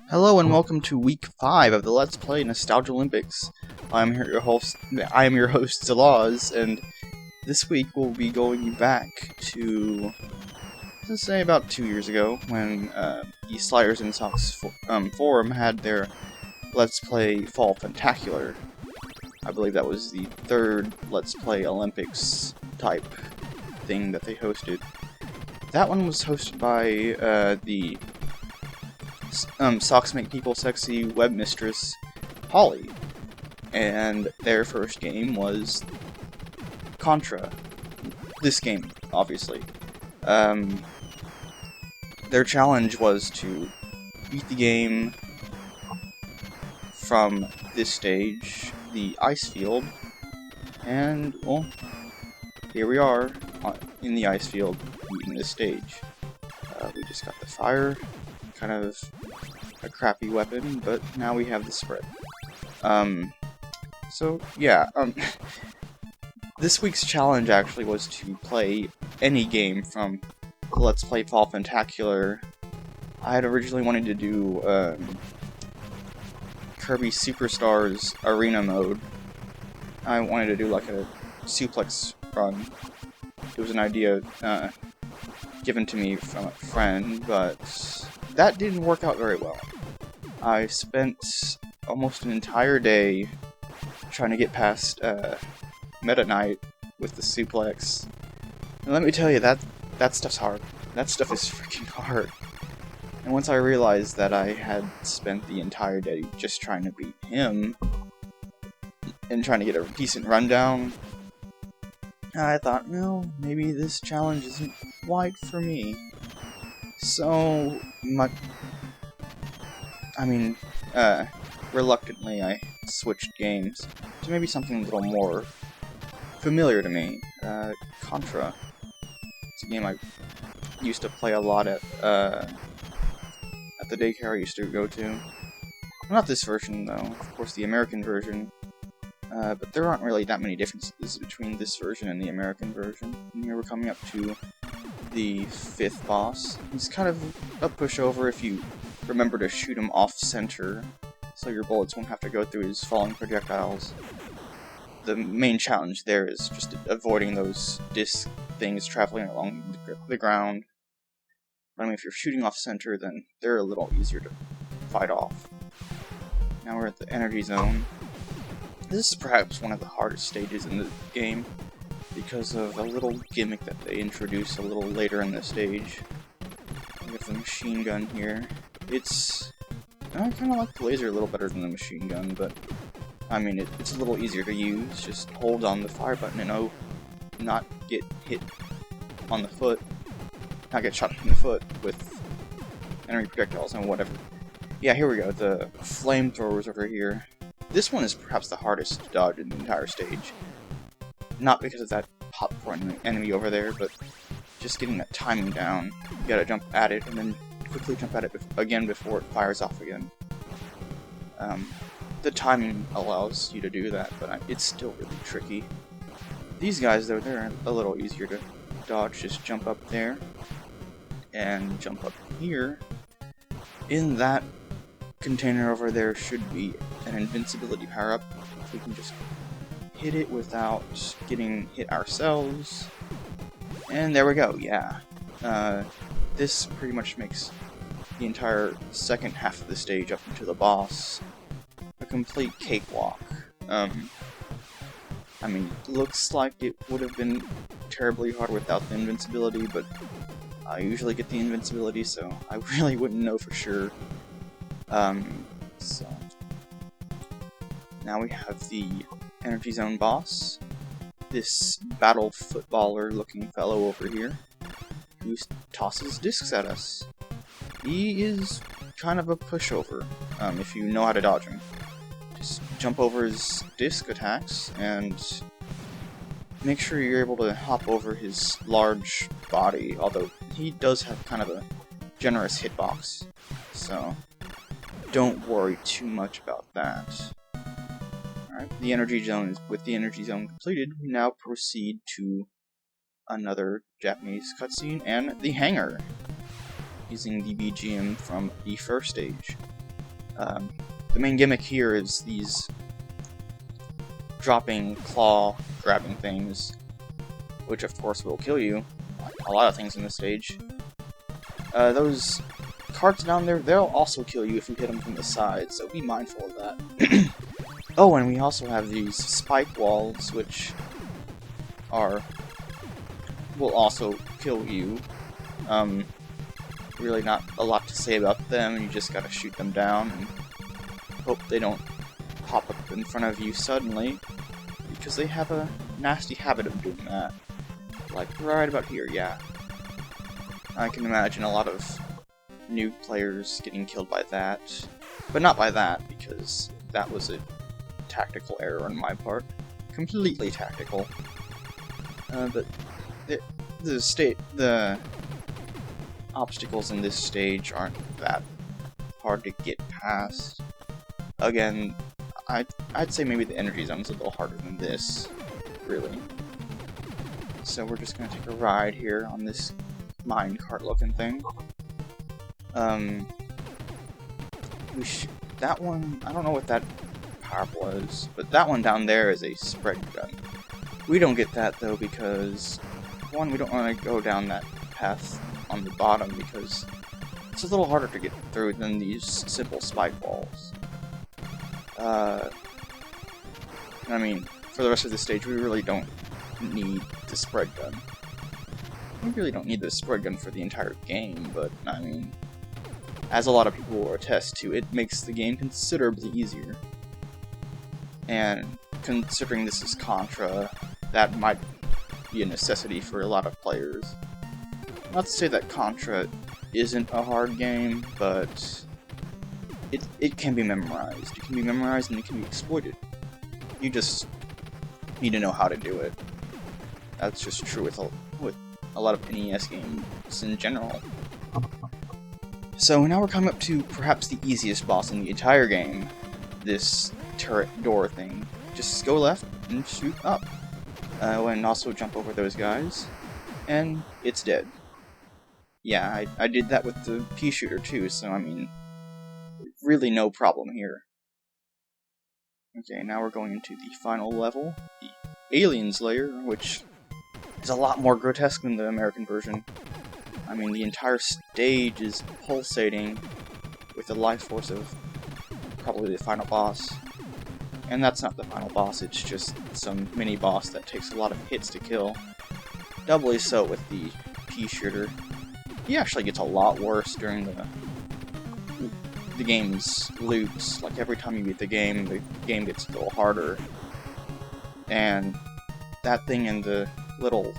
Hello and welcome to week 5 of the Let's Play Nostalgialympics. I am your host, Zalaz, and this week we'll be going back to, let's say, about 2 years ago, when the Sliders and Socks forum had their Let's Play Fall Funtacular. I believe that was the third Let's Play Olympics type thing that they hosted. That one was hosted by the Socks Make People Sexy webmistress Holly, and their first game was Contra. This game, obviously. Their challenge was to beat the game from this stage, the ice field, and, well, here we are in the ice field beating this stage. We just got the fire. Kind of a crappy weapon, but now we have the spread. So yeah, this week's challenge actually was to play any game from Let's Play Fall Funtacular. I had originally wanted to do Kirby Superstars Arena mode. I wanted to do like a suplex run. It was an idea given to me from a friend, but that didn't work out very well. I spent almost an entire day trying to get past Meta Knight with the suplex. And let me tell you, that stuff's hard. That stuff is freaking hard. And once I realized that I had spent the entire day just trying to beat him and trying to get a decent rundown, I thought, no, maybe this challenge isn't quite for me. So, reluctantly I switched games to maybe something a little more familiar to me. Contra. It's a game I used to play a lot at the daycare I used to go to. Not this version, though. Of course, the American version. But there aren't really that many differences between this version and the American version. And here we're coming up to the 5th boss. He's kind of a pushover if you remember to shoot him off-center, so your bullets won't have to go through his falling projectiles. The main challenge there is just avoiding those disc things traveling along the ground. But I mean, if you're shooting off-center, then they're a little easier to fight off. Now we're at the energy zone. This is perhaps one of the hardest stages in the game, because of a little gimmick that they introduce a little later in the stage. We have the machine gun here. I kind of like the laser a little better than the machine gun, but I mean, it's a little easier to use. Just hold on the fire button and not get hit on the foot, not get shot in the foot with enemy projectiles and whatever. Yeah, here we go, the flamethrowers over here. This one is perhaps the hardest to dodge in the entire stage. Not because of that popcorn enemy over there, but just getting that timing down. You gotta jump at it, and then quickly jump at it again before it fires off again. The timing allows you to do that, but it's still really tricky. These guys, though, they're a little easier to dodge. Just jump up there, and jump up here. In that container over there should be an invincibility power-up. We can just hit it without getting hit ourselves. And there we go, yeah. This pretty much makes the entire second half of the stage up into the boss a complete cakewalk. I mean, it looks like it would have been terribly hard without the invincibility, but I usually get the invincibility, so I really wouldn't know for sure. So now we have the Energy Zone boss, this battle footballer looking fellow over here, who tosses discs at us. He is kind of a pushover, if you know how to dodge him. Just jump over his disc attacks, and make sure you're able to hop over his large body, although he does have kind of a generous hitbox, so don't worry too much about that. Alright, with the energy zone completed, we now proceed to another Japanese cutscene and the hangar, using the BGM from the first stage. The main gimmick here is these dropping claw grabbing things, which of course will kill you. A lot of things in this stage. Those carts down there, they'll also kill you if you hit them from the side, so be mindful of that. Oh, and we also have these spike walls, which will also kill you. Really not a lot to say about them, you just gotta shoot them down and hope they don't pop up in front of you suddenly, because they have a nasty habit of doing that. Like right about here, yeah. I can imagine a lot of new players getting killed by that, but not by that, because that was a tactical error on my part. Completely tactical. But the obstacles in this stage aren't that hard to get past. Again, I'd say maybe the energy zone's a little harder than this, really. So we're just gonna take a ride here on this minecart looking thing. That one, I don't know what that power was, but that one down there is a spread gun. We don't get that though because, one, we don't want to go down that path on the bottom because it's a little harder to get through than these simple spike walls. I mean, for the rest of the stage, we really don't need the spread gun. We really don't need the spread gun for the entire game, but, I mean, as a lot of people will attest to, it makes the game considerably easier. And considering this is Contra, that might be a necessity for a lot of players. Not to say that Contra isn't a hard game, but it can be memorized. It can be memorized and it can be exploited. You just need to know how to do it. That's just true with a lot of NES games in general. So now we're coming up to perhaps the easiest boss in the entire game, this turret door thing. Just go left and shoot up. And also jump over those guys, and it's dead. Yeah, I did that with the pea shooter too, so I mean, really no problem here. Okay, now we're going into the final level, the Aliens layer, which is a lot more grotesque than the American version. I mean, the entire stage is pulsating with the life force of probably the final boss. And that's not the final boss, it's just some mini-boss that takes a lot of hits to kill. Doubly so with the pea shooter. He actually gets a lot worse during the game's loops. Like, every time you beat the game gets a little harder. And that thing and the little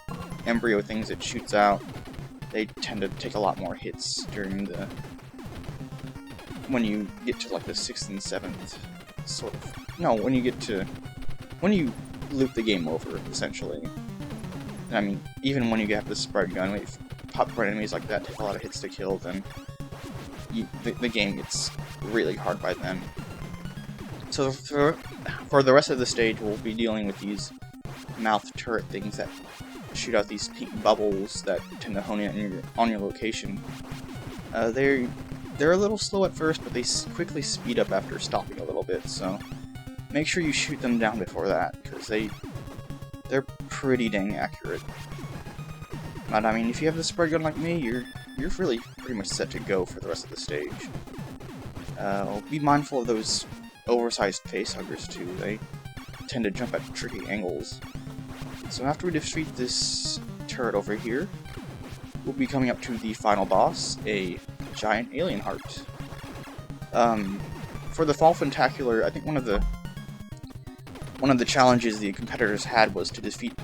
embryo things it shoots out, they tend to take a lot more hits during when you get to like the 6th and 7th sort of. No, when you loop the game over, essentially. I mean, even when you get the spread gun, if popcorn enemies like that take a lot of hits to kill, then the game gets really hard by then. So for the rest of the stage, we'll be dealing with these mouth turret things that shoot out these pink bubbles that tend to hone in on your location. They're a little slow at first, but they quickly speed up after stopping a little bit, so make sure you shoot them down before that, because they're pretty dang accurate. But I mean, if you have the spread gun like me, you're really pretty much set to go for the rest of the stage. Be mindful of those oversized facehuggers too. They tend to jump at tricky angles. So after we defeat this turret over here, we'll be coming up to the final boss, a giant alien heart. For the Fall Funtacular, I think one of the challenges the competitors had was to defeat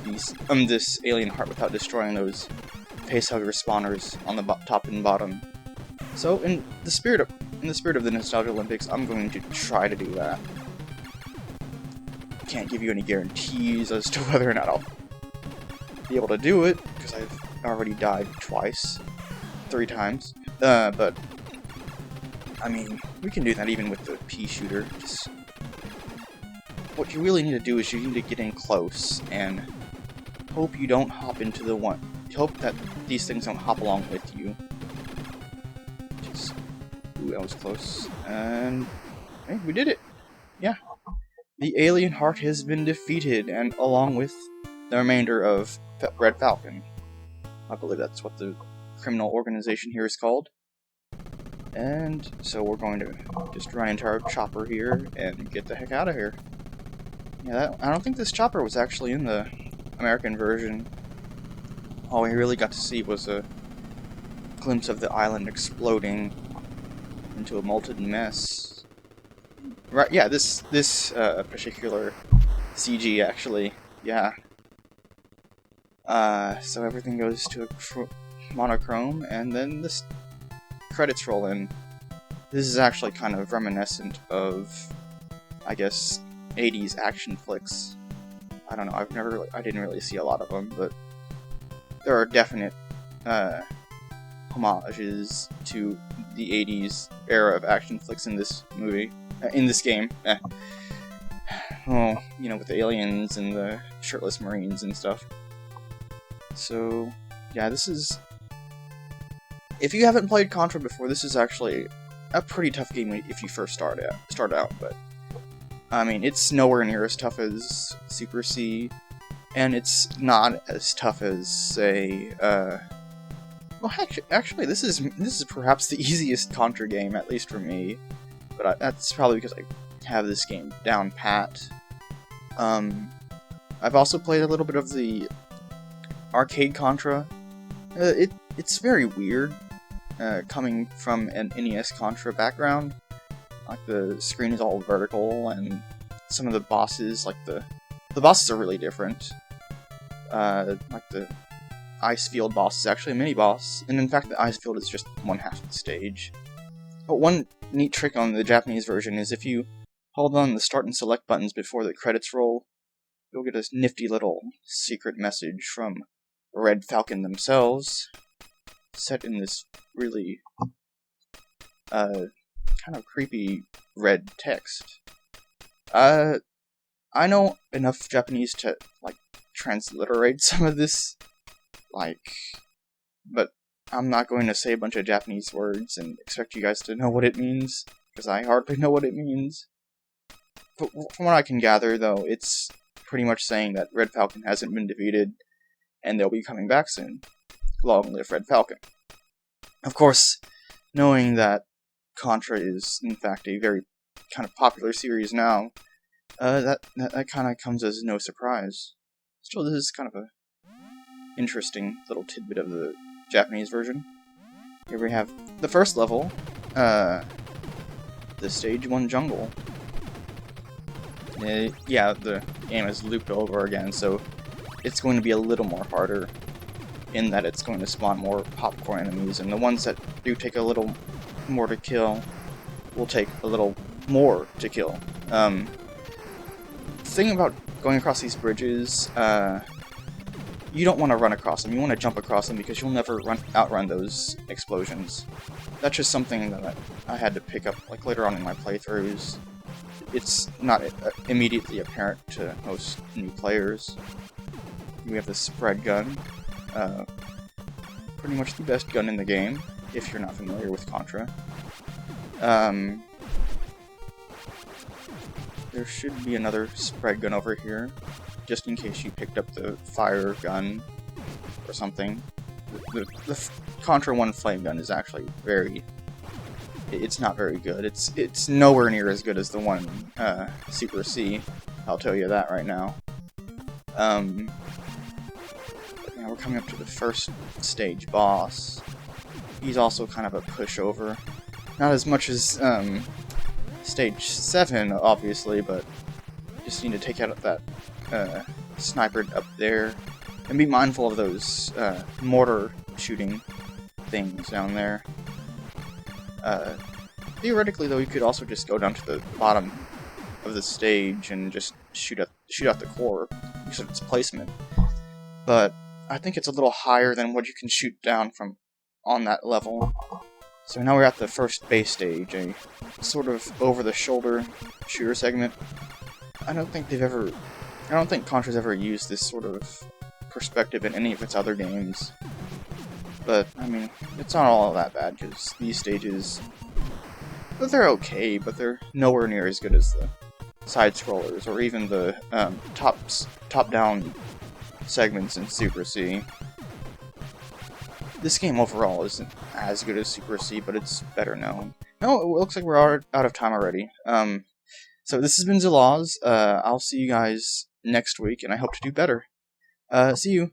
this alien heart without destroying those facehugger spawners on the top and bottom. So in the spirit of the Nostalgialympics, I'm going to try to do that. Can't give you any guarantees as to whether or not I'll be able to do it, because I've already died twice, 3 times. But I mean, we can do that even with the pea shooter. Just what you really need to do is you need to get in close and hope you don't hop into the one. Hope that these things don't hop along with you. Just, ooh, that was close. And hey, we did it! Yeah. The alien heart has been defeated, and along with the remainder of Red Falcon. I believe that's what the criminal organization here is called. And so we're going to just run into our chopper here and get the heck out of here. Yeah, I don't think this chopper was actually in the American version. All we really got to see was a glimpse of the island exploding into a molten mess. Right, yeah, this particular CG actually, yeah. So everything goes to a monochrome, and then this credits roll in. This is actually kind of reminiscent of, I guess, 80s action flicks. I don't know, I didn't really see a lot of them, but there are definite homages to the 80s era of action flicks in this movie, in this game. Well, you know, with the aliens and the shirtless marines and stuff. So, yeah, this is... If you haven't played Contra before, this is actually a pretty tough game if you first start out, but... I mean, it's nowhere near as tough as Super C, and it's not as tough as, say, well, actually, this is perhaps the easiest Contra game, at least for me, but that's probably because I have this game down pat. I've also played a little bit of the arcade Contra. It's very weird, coming from an NES Contra background. Like, the screen is all vertical, and some of the bosses, like the bosses are really different. Like the ice field boss is actually a mini-boss, and in fact the ice field is just one half of the stage. But one neat trick on the Japanese version is if you hold on the start and select buttons before the credits roll, you'll get a nifty little secret message from Red Falcon themselves, set in this really, kind of creepy red text. I know enough Japanese to, like, transliterate some of this, like, but I'm not going to say a bunch of Japanese words and expect you guys to know what it means, because I hardly know what it means. But from what I can gather, though, it's pretty much saying that Red Falcon hasn't been defeated, and they'll be coming back soon. Long live Red Falcon. Of course, knowing that Contra is, in fact, a very kind of popular series now, that kind of comes as no surprise. Still, this is kind of a interesting little tidbit of the Japanese version. Here we have the first level, the Stage 1 Jungle. Yeah, the game is looped over again, so it's going to be a little more harder, in that it's going to spawn more popcorn enemies, and the ones that do take a little more to kill will take a little more to kill. The thing about going across these bridges, you don't want to run across them, you want to jump across them because you'll never outrun those explosions. That's just something that I had to pick up like later on in my playthroughs. It's not immediately apparent to most new players. We have the spread gun, pretty much the best gun in the game, if you're not familiar with Contra. There should be another spread gun over here, just in case you picked up the fire gun or something. The Contra 1 flame gun is actually it's not very good. It's nowhere near as good as the one Super C, I'll tell you that right now. Now we're coming up to the first stage boss. He's also kind of a pushover. Not as much as Stage 7, obviously, but you just need to take out that sniper up there. And be mindful of those mortar shooting things down there. Theoretically, though, you could also just go down to the bottom of the stage and just shoot out the core because of its placement. But I think it's a little higher than what you can shoot down from on that level. So now we're at the first base stage, a sort of over-the-shoulder shooter segment. I don't think Contra's ever used this sort of perspective in any of its other games. But, I mean, it's not all that bad, because these stages But they're okay, but they're nowhere near as good as the side-scrollers, or even the top-down segments in Super C. This game overall isn't as good as Super C, but it's better known. No, it looks like we're out of time already. So this has been Zalaz. I'll see you guys next week, and I hope to do better. See you.